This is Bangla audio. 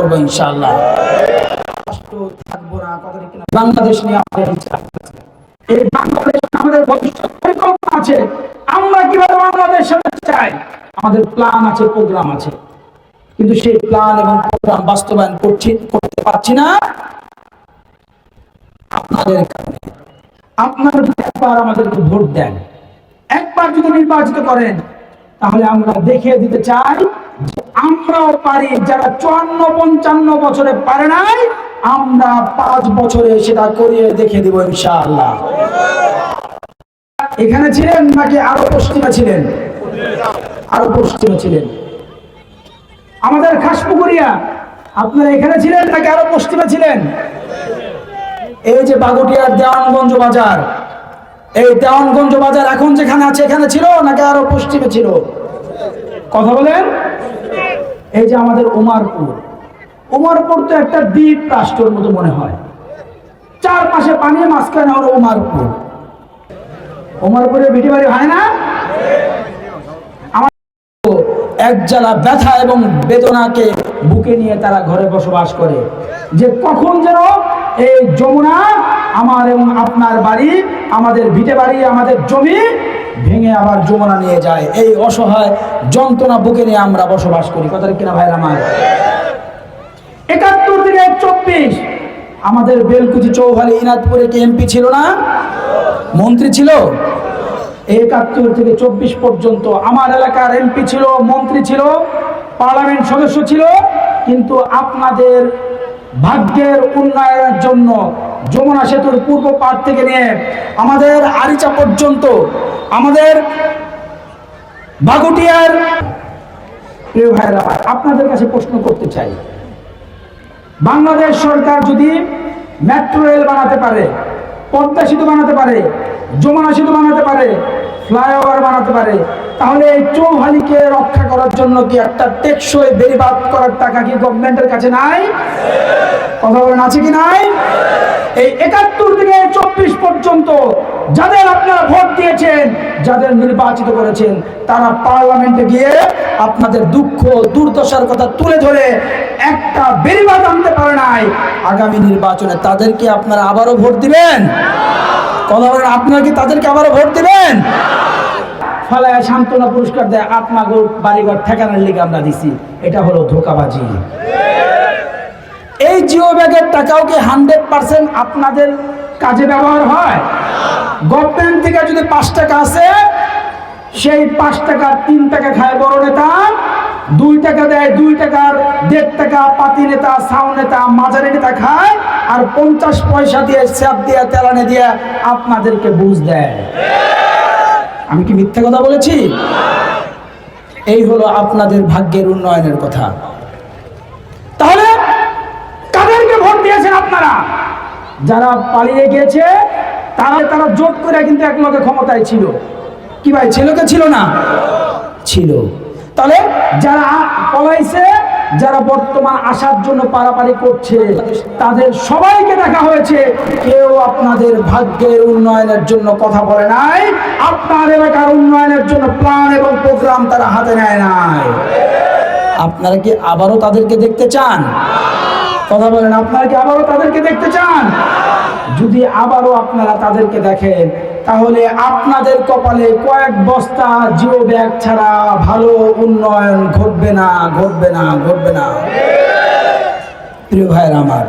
করবো ইনশাআল্লাহ। থাকবো না বাংলাদেশ নিয়ে আমাদের ইচ্ছা আছে, এই বাংলাদেশ আমাদের ভবিষ্যৎ পরিকল্পনা আছে। আমরা কিভাবে বাংলাদেশ চাই, আমাদের প্ল্যান আছে, প্রোগ্রাম আছে, কিন্তু সেই প্ল্যান এবং প্রোগ্রাম বাস্তবায়ন করতে পারছি না আপনাদের কারণে। আপনারা যদি একবার আমাদেরকে ভোট দেন, একবার যদি নির্বাচিত করেন, তাহলে আমরা দেখিয়ে দিতে চাই আমরাও পারি। যারা 54-55 বছরে পারে নাই, আমরা 5 বছরে সেটা করিয়ে দেখিয়ে দিব ইনশাআল্লাহ। এখানে ছিলেন নাকি আরো পশ্চিমে ছিলেন? আরো পশ্চিমে ছিলেন। আমাদের খাসপুকুরিয়া, আপনারা এখানে ছিলেন নাকি আরো পশ্চিমে ছিলেন? এই যে বাগুটিয়ার দেওয়ানগঞ্জ বাজার, এই দেওয়ানগঞ্জ বাজার এখন যেখানে আছে এখানে ছিল নাকি আরো পশ্চিমে ছিল? কথা বলেন। এই যে আমাদের উমারপুর, উমারপুর তো একটা দ্বীপ রাষ্ট্রের মতো মনে হয়, চারপাশে পানি, মাঝখানে হলো উমারপুর। উমারপুরে ভিটে বাড়ি হয় না? আমার এক জ্বালা ব্যথা এবং বেদনাকে বুকে নিয়ে তারা ঘরে বসবাস করে, যে কখন যেন এই যমুনা আমার এবং আপনার বাড়ি, আমাদের ভিটে বাড়ি, আমাদের জমি ভেঙে আবার যমুনা নিয়ে যায়। এই অসহায় যন্ত্রণা বুকে নিয়ে আমরা বসবাস করি। কথা কিনা ভাইরা আমার? 71 থেকে 24 আমাদের বেলকুচি চৌহালি ইনাদপুরে কি এমপি ছিল না? মন্ত্রী ছিল? 71 থেকে 24 পর্যন্ত আমার এলাকার এমপি ছিল, মন্ত্রী ছিল, পার্লামেন্ট সদস্য ছিল। কিন্তু আপনাদের ভাগ্যের উন্নয়নের জন্য যমুনা সেতুর পূর্ব পাড় থেকে নিয়ে আমাদের আরিচা পর্যন্ত, আমাদের বাগুটিয়ার, প্রিয় ভাইরা, আপনাদের কাছে প্রশ্ন করতে চাই, বাংলাদেশ সরকার যদি মেট্রো রেল বানাতে পারে, পদ্মা সেতু বানাতে পারে, যমুনা সেতু বানাতে পারে, ফ্লাইওভার বানাতে পারে, তাহলে এই চৌহালিকে রক্ষা করার জন্য কি একটা টেকসই বেড়িবাঁধ করার টাকা কি গভর্নমেন্টের কাছে নাই? কথা বলেন, আছে কি নাই? এই 71 থেকে 24 পর্যন্ত যাদের আপনারা ভোট দিয়েছেন, যাদের নির্বাচিত করেছেন, তারা পার্লামেন্টে গিয়ে আপনাদের দুঃখ দুর্দশার কথা তুলে ধরে একটা বেড়িবাঁধ আনতে পারে নাই। আগামী নির্বাচনে তাদেরকে আপনারা আবারও ভোট দিবেন? কথা বলেন, আপনারা কি তাদেরকে আবারও ভোট দিবেন? ফালায় সান্ত্বনা পুরস্কার দেয়, আপনাদের বাড়িঘর ঠেকানোর লিগে আমরা দিছি, এটা হলো ধোঁকাবাজি। এই জিও ব্যাগের টাকাও কি 100% আপনাদের কাজে ব্যবহার হয়? গভর্নমেন্ট থেকে যদি 5 টাকা আছে, সেই 5 টাকা 3 টাকা খায় বড় নেতা, 2 টাকা দেয়, 2 টাকার 1.5 টাকা পাতি নেতা, সাউ নেতা, মাঝারি নেতা খায়, আর 50 পয়সা দিয়ে, স্যাপ দিয়ে, তেলানে দিয়ে আপনাদেরকে বুঝ দেয়। আমি কি মিথ্যা কথা বলেছি? এই হলো আপনাদের ভাগ্যের উন্নয়নের কথা। তাহলে কাদেরকে ভোট দিয়েছেন আপনারা? যারা পালিয়ে গিয়েছে, তারা জোট করে কিন্তু এক লগে ক্ষমতায় ছিল। কি ভাই, ছিল কে ছিল না? ছিল। তাহলে যারা পলাইছে, যারা বর্তমান আসার জন্য পারাপারি করছে, তাদের সবাইকে দেখা হয়েছে, কেউ আপনাদের ভাগ্যের উন্নয়নের জন্য কথা বলে নাই, আপনার এলাকার উন্নয়নের জন্য প্ল্যান এবং প্রোগ্রাম তারা হাতে নেয় নাই। আপনারা কি আবারও তাদেরকে দেখতে চান? কথা বলেন, আপনারা কি আবারও তাদেরকে দেখতে চান? যদি আবারও আপনারা তাদেরকে দেখেন, তাহলে আপনাদের কপালে কয়েক বস্তা জিও ব্যাগ ছাড়া ভালো উন্নয়ন ঘটবে না, ঘটবে না, ঘটবে না। প্রিয় ভাইয়েরা আমার,